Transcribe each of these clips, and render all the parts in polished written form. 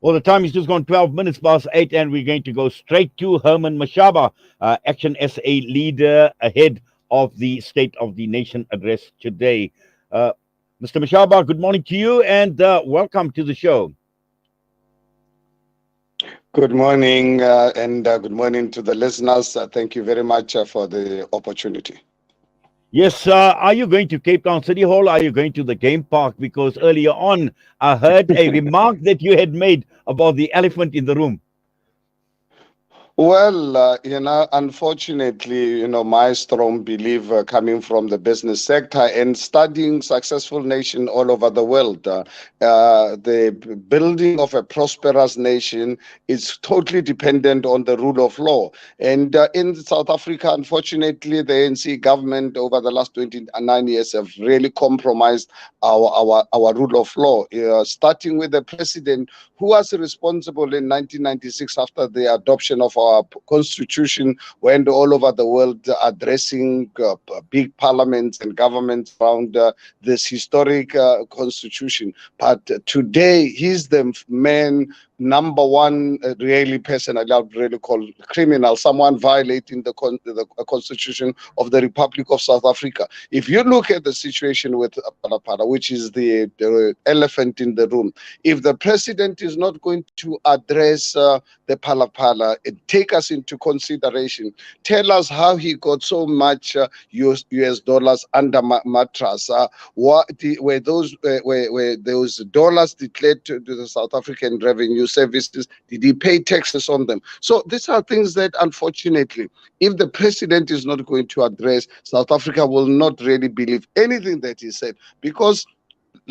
Well, the time is just gone 12 minutes past 8, and we're going to go straight to Herman Mashaba, ActionSA Leader, ahead of the State of the Nation address today. Uh, Mr. Mashaba, good morning to you, and welcome to the show. Good morning, and good morning to the listeners. Thank you very much for the opportunity. Yes, are you going to Cape Town City Hall? Are you going to the game park? Because earlier on, I heard a remark that you had made about the elephant in the room. Well, unfortunately, my strong belief coming from the business sector and studying successful nation all over the world, the building of a prosperous nation is totally dependent on the rule of law. And in South Africa, unfortunately, the ANC government over the last 29 years have really compromised our rule of law, starting with the president who was responsible in 1996 after the adoption of our constitution, went all over the world addressing big parliaments and governments around this historic constitution. But today, he's the man number one, really personally, I would really call criminal, someone violating the constitution of the Republic of South Africa. If you look at the situation with Palapala, which is the elephant in the room, if the president is not going to address the Palapala and take us into consideration, tell us how he got so much US dollars under mattress. Were those dollars declared to the South African Revenue Services? Did he pay taxes on them? So these are things that, unfortunately, if the president is not going to address, South Africa will not really believe anything that he said, because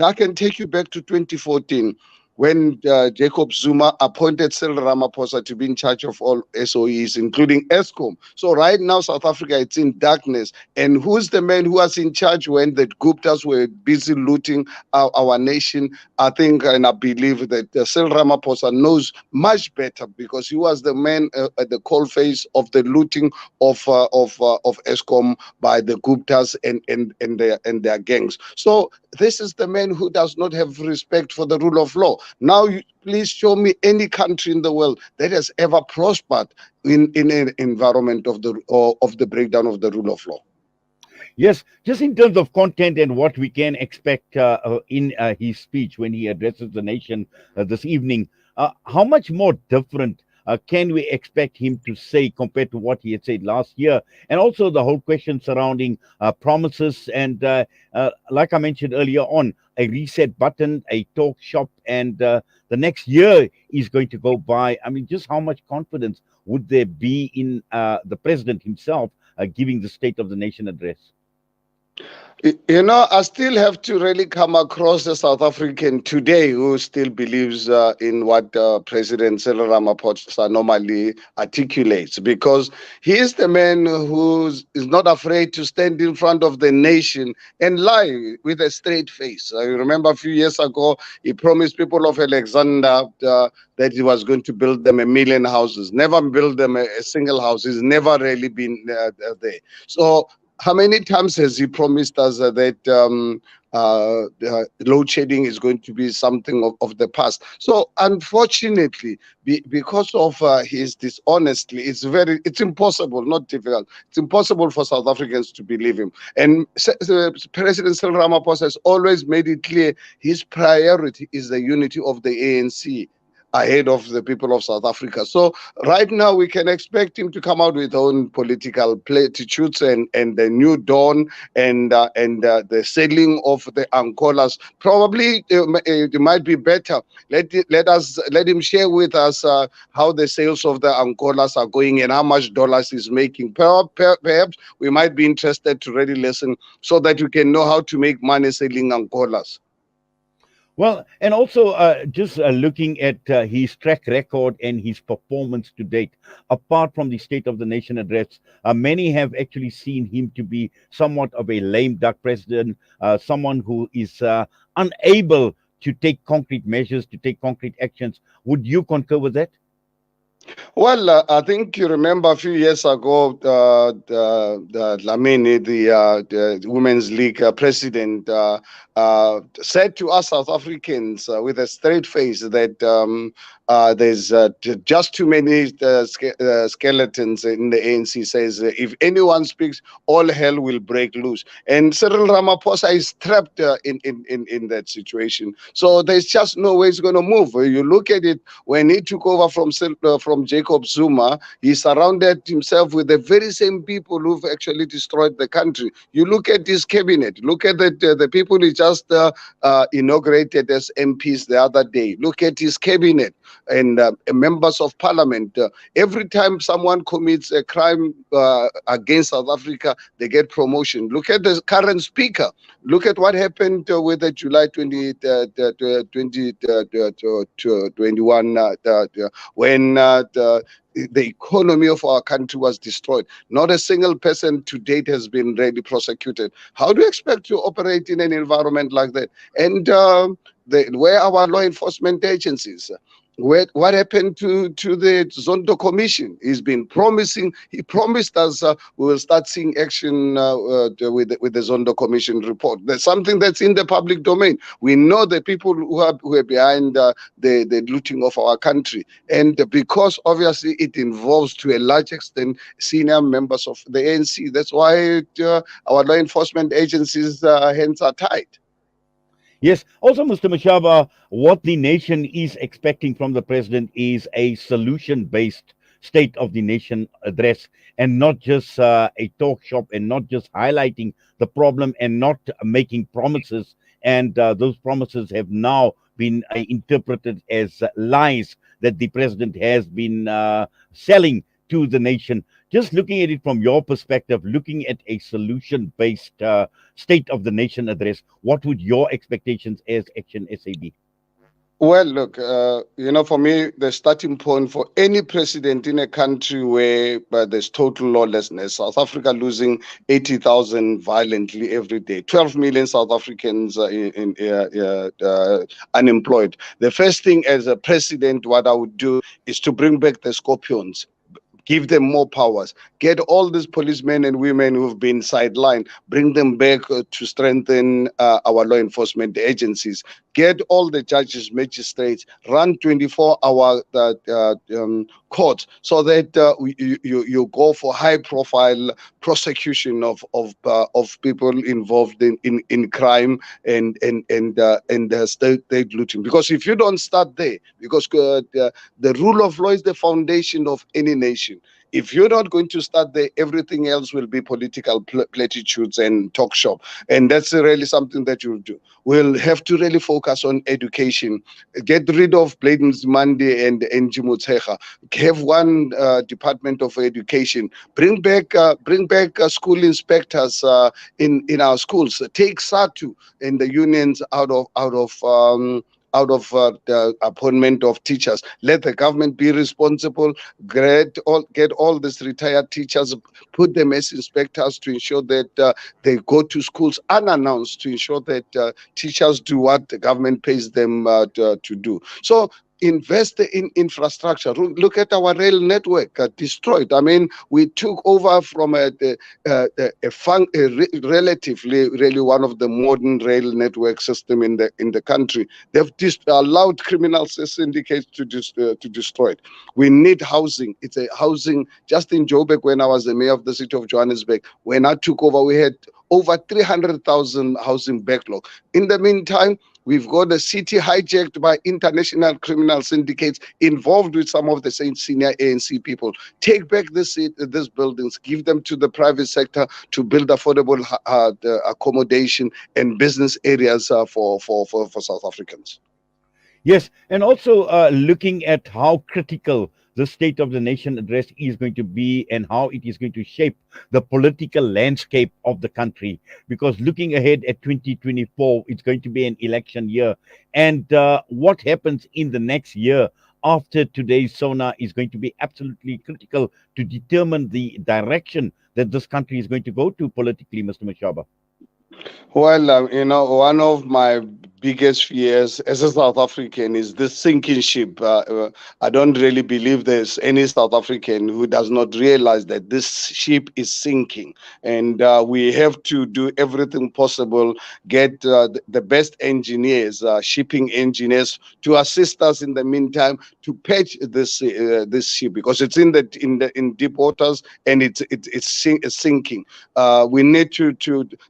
I can take you back to 2014 when Jacob Zuma appointed Cyril Ramaphosa to be in charge of all SOEs, including ESCOM. So right now, South Africa, it's in darkness. And who's the man who was in charge when the Guptas were busy looting our nation? I think and I believe that Cyril Ramaphosa knows much better, because he was the man at the coalface of the looting of ESCOM by the Guptas and their gangs. So this is the man who does not have respect for the rule of law. Now, please show me any country in the world that has ever prospered in an environment of the breakdown of the rule of law. Yes, just in terms of content and what we can expect in his speech when he addresses the nation this evening, how much more different can we expect him to say compared to what he had said last year? And also the whole question surrounding promises and, like I mentioned earlier on, a reset button, a talk shop, and the next year is going to go by. I mean, just how much confidence would there be in the president himself giving the State of the Nation address? I still have to really come across a South African today who still believes in what President Cyril Ramaphosa normally articulates, because he is the man who is not afraid to stand in front of the nation and lie with a straight face. I remember a few years ago, he promised people of Alexander that he was going to build them 1,000,000 houses, never built them a single house. He's never really been there. So how many times has he promised us that load shedding is going to be something of the past? So unfortunately, because of his dishonesty, it's impossible, not difficult. It's impossible for South Africans to believe him. And President Cyril Ramaphosa has always made it clear his priority is the unity of the ANC ahead of the people of South Africa. So right now we can expect him to come out with own political platitudes and the new dawn and the selling of the Angolas. Probably it might be better. Let him share with us how the sales of the Angolas are going and how much dollars he's making. Perhaps we might be interested to really listen so that we can know how to make money selling Angolas. Well, and also just looking at his track record and his performance to date, apart from the State of the Nation address, many have actually seen him to be somewhat of a lame duck president, someone who is unable to take concrete measures, to take concrete actions. Would you concur with that? Well, I think you remember a few years ago, Lamini, the Women's League president, said to us South Africans with a straight face that there's just too many skeletons in the ANC. Says if anyone speaks, all hell will break loose. And Cyril Ramaphosa is trapped in that situation. So there's just no way he's going to move. You look at it when he took over from Jacob Zuma, he surrounded himself with the very same people who've actually destroyed the country. You look at his cabinet, look at the people he just inaugurated as MPs the other day. Look at his cabinet and members of parliament. Every time someone commits a crime against South Africa, they get promotion. Look at the current speaker. Look at what happened with the July 2021 when the economy of our country was destroyed. Not a single person to date has been really prosecuted. How do you expect to operate in an environment like that? And where are our law enforcement agencies? What happened to the Zondo Commission? He promised us we will start seeing action with the Zondo Commission report. There's something that's in the public domain. We know the people who are behind the looting of our country. And because obviously it involves to a large extent senior members of the ANC, that's why our law enforcement agencies' hands are tied. Yes. Also, Mr. Mashaba, what the nation is expecting from the president is a solution based State of the Nation address and not just a talk shop and not just highlighting the problem and not making promises. And those promises have now been interpreted as lies that the president has been selling to the nation. Just looking at it from your perspective, looking at a solution based State of the Nation address, what would your expectations as Action SA be? Well, look, for me, the starting point for any president in a country where there's total lawlessness, South Africa losing 80,000 violently every day, 12 million South Africans unemployed. The first thing as a president, what I would do is to bring back the scorpions, give them more powers, get all these policemen and women who've been sidelined, bring them back to strengthen our law enforcement agencies, get all the judges, magistrates, run 24-hour courts so that you go for high profile prosecution of people involved in crime and state looting. Because if you don't start there, because the rule of law is the foundation of any nation. If you're not going to start there, everything else will be political platitudes and talk shop. And that's really something that you'll do. We'll have to really focus on education, get rid of Bladen's Mande and Njimutsecha, have one Department of Education, bring back school inspectors in our schools, take SATU and the unions out of the appointment of teachers. Let the government be responsible. Get all these retired teachers, put them as inspectors to ensure that they go to schools unannounced to ensure that teachers do what the government pays them to do. So invest in infrastructure. Look at our rail network destroyed. I mean, we took over from relatively, really one of the modern rail network system in the country. They've allowed criminal syndicates to destroy it. We need housing. It's a housing. Just in Joburg, when I was the mayor of the city of Johannesburg, when I took over, we had over 300,000 housing backlog. In the meantime, we've got the city hijacked by international criminal syndicates involved with some of the same senior ANC people. Take back these buildings, give them to the private sector to build affordable accommodation and business areas for South Africans. Yes, and also looking at how critical the State of the Nation address is going to be and how it is going to shape the political landscape of the country. Because looking ahead at 2024, it's going to be an election year. And what happens in the next year after today's SONA is going to be absolutely critical to determine the direction that this country is going to go to politically, Mr. Mashaba. Well, one of my biggest fears as a South African is this sinking ship. I don't really believe there's any South African who does not realize that this ship is sinking, and we have to do everything possible, get the best engineers, shipping engineers, to assist us in the meantime to patch this ship, because it's in deep waters, and it's sinking. We need to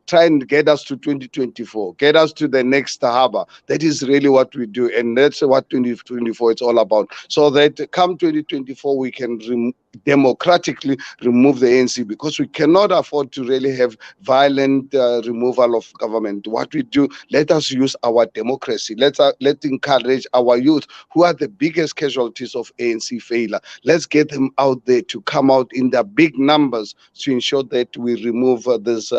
try and get us to 2024, get us to the next harbor. That is really what we do, and that's what 2024 is all about. So that come 2024, we can democratically remove the ANC, because we cannot afford to really have violent removal of government. What we do, let us use our democracy. Let's encourage our youth, who are the biggest casualties of ANC failure. Let's get them out there to come out in their big numbers to ensure that we remove this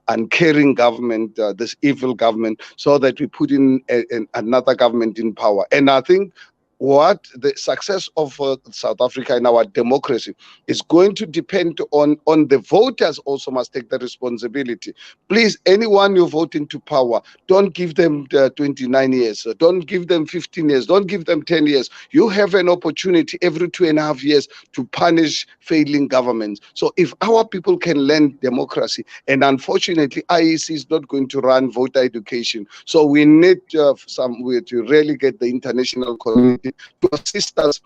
uncaring government, this evil government, so that we put in another government in power. And I think what the success of South Africa in our democracy is going to depend on the voters. Also must take the responsibility. Please, anyone you vote into power, don't give them 29 years, don't give them 15 years, don't give them 10 years. You have an opportunity every 2.5 years to punish failing governments. So if our people can learn democracy, and unfortunately IEC is not going to run voter education, so we need some way to really get the international community to assist us.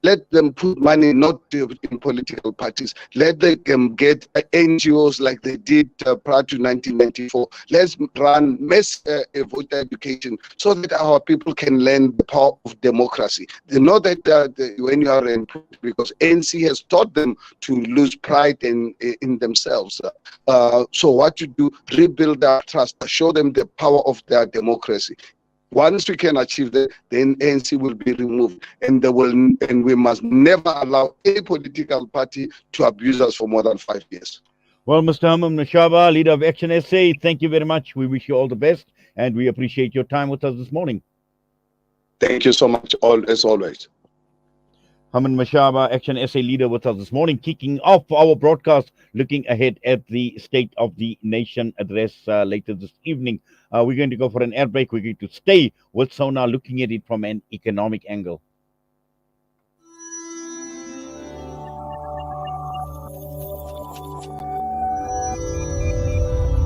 Let them put money not in political parties. Let them get NGOs like they did prior to 1994. Let's run mass voter education so that our people can learn the power of democracy. They know that when you are in, because ANC has taught them to lose pride in themselves. So what you do, rebuild their trust, show them the power of their democracy. Once we can achieve that, then ANC will be removed, and we must never allow any political party to abuse us for more than 5 years. Well, Mr. Herman Mashaba, leader of Action SA, thank you very much. We wish you all the best, and we appreciate your time with us this morning. Thank you so much, as always. Herman Mashaba, Action SA leader, with us this morning, kicking off our broadcast, looking ahead at the State of the Nation address later this evening. We're going to go for an air break. We're going to stay with SONA, looking at it from an economic angle.